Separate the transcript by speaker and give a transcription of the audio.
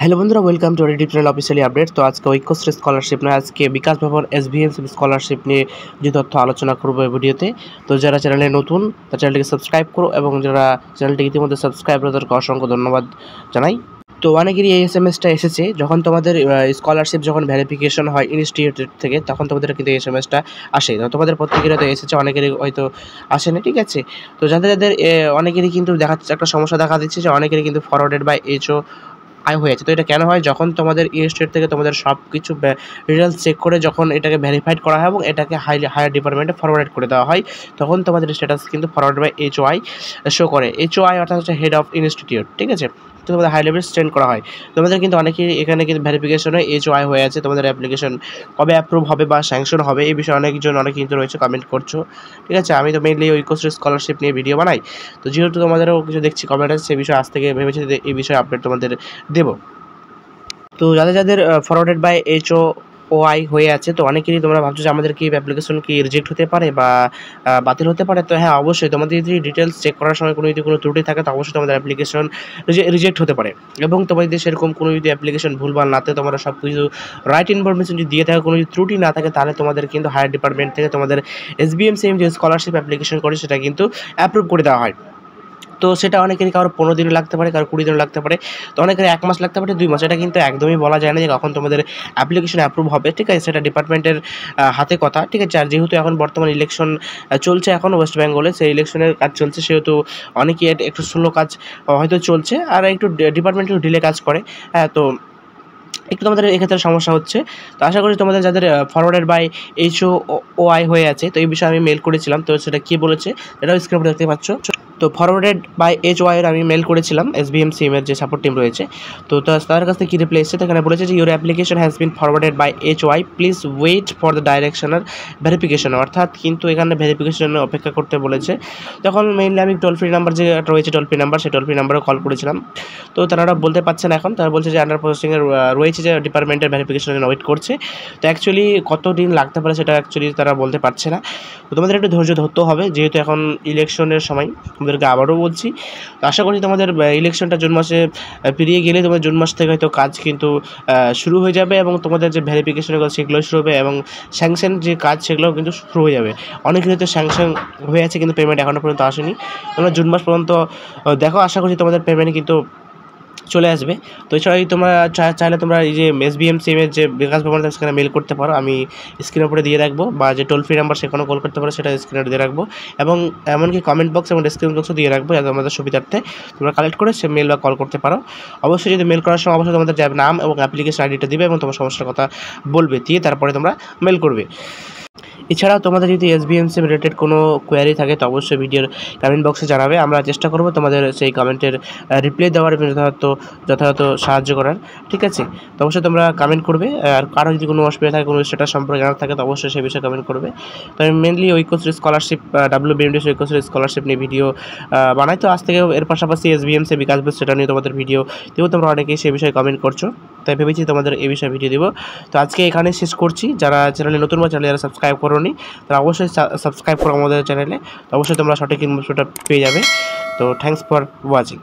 Speaker 1: Hello বন্ধুরা, welcome to YouTube channel officially update. তো আজকে ঐক্যশ্রী স্কলারশিপ নিয়ে, আজকে বিকাশ ভবন এসবিএমসি স্কলারশিপ নিয়ে যে তথ্য আলোচনা করবো এই ভিডিওতে। তো যারা চ্যানেলে নতুন তার চ্যানেলটিকে সাবস্ক্রাইব করো, এবং যারা চ্যানেলটি ইতিমধ্যে সাবস্ক্রাইব করে তাদেরকে অসংখ্য ধন্যবাদ জানাই। তো অনেকেরই এই এসএমএসটা এসেছে, যখন তোমাদের স্কলারশিপ যখন ভেরিফিকেশন হয় ইনস্টিটিউট থেকে, তখন তোমাদের কিন্তু এই এসএমএসটা আসে। তো তোমাদের প্রত্যেকেরই তো এসেছে, অনেকেরই হয়তো আসেনি, ঠিক আছে। তো যাদের যাদের অনেকেরই কিন্তু দেখা যাচ্ছে একটা সমস্যা দেখা দিচ্ছে যে অনেকেরই কিন্তু ফরওয়ার্ডেড বাই এইচও আয় হয়েছে। তো এটা কেন হয়? যখন তোমাদের ইনস্টিটিউট থেকে তোমাদের সব কিছু ডিটেলস চেক করে যখন এটাকে ভেরিফাইড করা হয় এবং এটাকে হায়ার ডিপার্টমেন্টে ফরওয়ার্ড করে দেওয়া হয়, তখন তোমাদের স্ট্যাটাস কিন্তু ফরওয়ার্ড বাই এইচওআই শো করে। এইচওআই অর্থাৎ হচ্ছে হেড অফ ইনস্টিটিউট, ঠিক আছে। তো তোমাদের হাই লেভেল সেন্ড করা হয়। তোমাদের কিন্তু অনেকেই এখানে কিন্তু ভেরিফিকেশনে এইচওআই হয়ে আছে। তোমাদের অ্যাপ্লিকেশন কবে অ্যাপ্রুভ হবে বা স্যাংশন হবে, এই বিষয়ে অনেকজন অনেক কিন্তু রয়েছে, কমেন্ট করছো, ঠিক আছে। আমি তো মেইনলি ঐক্যশ্রী স্কলারশিপ নিয়ে ভিডিও বানাই। তো যেহেতু তোমাদেরও কিছু দেখছি কমেন্ট আছে, সেই বিষয়ে আজ থেকে ভেবেছি যে এই বিষয়ে আপডেট তোমাদের দেবো। তো যাদের যাদের ফরওয়ার্ডেড বাই এইচওআই হয়ে আছে, তো অনেকেরই তোমরা ভাবছো যে আমাদের কি অ্যাপ্লিকেশন কি রিজেক্ট হতে পারে বা বাতিল হতে পারে। তো হ্যাঁ, অবশ্যই তোমাদের যদি ডিটেলস চেক করার সময় যদি কোনো ত্রুটি থাকে, তো অবশ্যই তোমাদের অ্যাপ্লিকেশন রিজেক্ট হতে পারে। এবং তোমাদের যদি সেরকম কোনো যদি অ্যাপ্লিকেশন ভুলভাল না থাকে, তোমরা সব কিছু রাইট ইনফরমেশন যদি দিয়ে থাকে, কোনো যদি ত্রুটি না থাকে, তাহলে তোমাদের কিন্তু হায়ার ডিপার্টমেন্ট থেকে তোমাদের এসবিএমসিএম যে স্কলারশিপ অ্যাপ্লিকেশন করে সেটা কিন্তু অ্যাপ্রুভ করে দেওয়া হয়। তো সেটা অনেকেরই কারো 15 দিনও লাগতে পারে, কারো 20 দিনও লাগতে পারে। তো অনেকের 1 মাস লাগতে পারে, 2 মাস। এটা কিন্তু একদমই বলা যায় না যে কখন তোমাদের অ্যাপ্লিকেশন অ্যাপ্রুভ হবে, ঠিক আছে। সেটা ডিপার্টমেন্টের হাতে কথা, ঠিক আছে। আর যেহেতু এখন বর্তমান ইলেকশন চলছে এখন ওয়েস্ট বেঙ্গলে, সেই ইলেকশনের কাজ চলছে, সেহেতু অনেকেই একটু স্লো কাজ হয়তো চলছে, আর একটু ডিপার্টমেন্ট একটু ডিলে কাজ করে। হ্যাঁ, তো একটু তোমাদের এক্ষেত্রে সমস্যা হচ্ছে। তো আশা করি তোমাদের যাদের ফরওয়ার্ডেড বাই এইচওআই হয়ে আছে, তো এই বিষয়ে আমি মেল করেছিলাম। তো সেটা কী বলেছে এটাও স্ক্রিনে দেখতে পাচ্ছ। তো ফরওয়ার্ডেড বাই এইচওআই এর আমি মেল করেছিলাম এসবিএমসিএম এর যে সাপোর্ট টিম রয়েছে। তো তাদের কাছ থেকে কী রিপ্লাই এসেছে, এখানে বলেছে যে your application has been forwarded by HOI, please wait for the directional verification. অর্থাৎ কিন্তু এখানে ভেরিফিকেশনের অপেক্ষা করতে বলেছে। তখন মেইনলি আমি টোল ফ্রি নাম্বার যে রয়েছে, টোল ফ্রি নাম্বার, সেই টোল ফ্রি নাম্বারে কল করেছিলাম। তো তারা বলতে পারছে না এখন, তারা বলছে যে আন্ডার প্রসেসিংয়ের রয়েছে, যে ডিপার্টমেন্টের ভেরিফিকেশনের জন্য ওয়েট করছে। তো অ্যাকচুয়ালি কত দিন লাগতে পারে সেটা অ্যাকচুয়ালি তারা বলতে পারছে না। তো তোমাদের একটু ধৈর্য ধরতে হবে, যেহেতু এখন ইলেকশনের সময়। তোমাদেরকে আবারও বলছি, তো আশা করি তোমাদের ইলেকশনটা জুন মাসে পেরিয়ে গেলে তোমাদের জুন মাস থেকে হয়তো কাজ কিন্তু শুরু হয়ে যাবে, এবং তোমাদের যে ভেরিফিকেশনের কাজ সেগুলো শুরু হবে, এবং স্যাংশন যে কাজ সেগুলোও কিন্তু শুরু হয়ে যাবে। অনেক হয়তো স্যাংশন হয়ে আছে কিন্তু পেমেন্ট এখনও পর্যন্ত আসেনি। তোমরা জুন মাস পর্যন্ত দেখো, আশা করছি তোমাদের পেমেন্ট কিন্তু চলে আসবে। তো এছাড়াই তোমরা চাইলে তোমরা এই যে এসবিএমসিএম এর যে বিকাশ ভবন, সেখানে মেল করতে পারো, আমি স্ক্রিনের উপরে দিয়ে রাখবো, বা যে টোল ফ্রি নাম্বার সেখানেও কল করতে পারো, সেটা স্ক্রিনে দিয়ে রাখবো, এবং এমনকি কমেন্ট বক্স এবং ডিসক্রিপশন বক্সও দিয়ে রাখবো, যাতে আমাদের সুবিধার্থে তোমরা কালেক্ট করে সে মেল বা কল করতে পারো। অবশ্যই যদি মেল করার সময় অবশ্যই তোমাদের নাম এবং অ্যাপ্লিকেশন আইডিটা দিবে, এবং তোমার সমস্যার কথা বলবে, দিয়ে তারপরে তোমরা মেল করবে। এছাড়াও তোমাদের যদি এসবিএমসি রিলেটেড কোনো কোয়ারি থাকে, তো অবশ্যই ভিডিওর কমেন্ট বক্সে জানাবে। আমরা চেষ্টা করব তোমাদের সেই কমেন্টের রিপ্লাই দেওয়ার এবং যথাযথ সাহায্য করার, ঠিক আছে। তো অবশ্যই তোমরা কমেন্ট করবে। আর কারো যদি কোনো অসুবিধা থাকে, কোনো স্ট্যাটাস সম্পর্কে জানার থাকে, তো অবশ্যই সেই বিষয়ে কমেন্ট করবে। তো আমি mainly Aikyashree scholarship, WBMDS Aikyashree scholarship নিয়ে ভিডিও বানাই। তো আজ থেকে এর পাশাপাশি এসবিএমসি বিকাশ বোর্ড, সেটা নিয়ে তোমাদের ভিডিও দেবো। তোমরা অনেকেই সেই বিষয়ে কমেন্ট করছো, তাই ভেবেছি তোমাদের এই বিষয়ে ভিডিও দেবো। তো আজকে এখানে শেষ করছি। যারা চ্যানেলে নতুন বা চ্যানেলে যারা সাবস্ক্রাইব করোনি, তারা অবশ্যই সাবস্ক্রাইব করো আমাদের চ্যানেলে। তো অবশ্যই তোমরা সঠিক ইনফরমেশনটা পেয়ে যাবে। তো থ্যাঙ্কস ফর ওয়াচিং।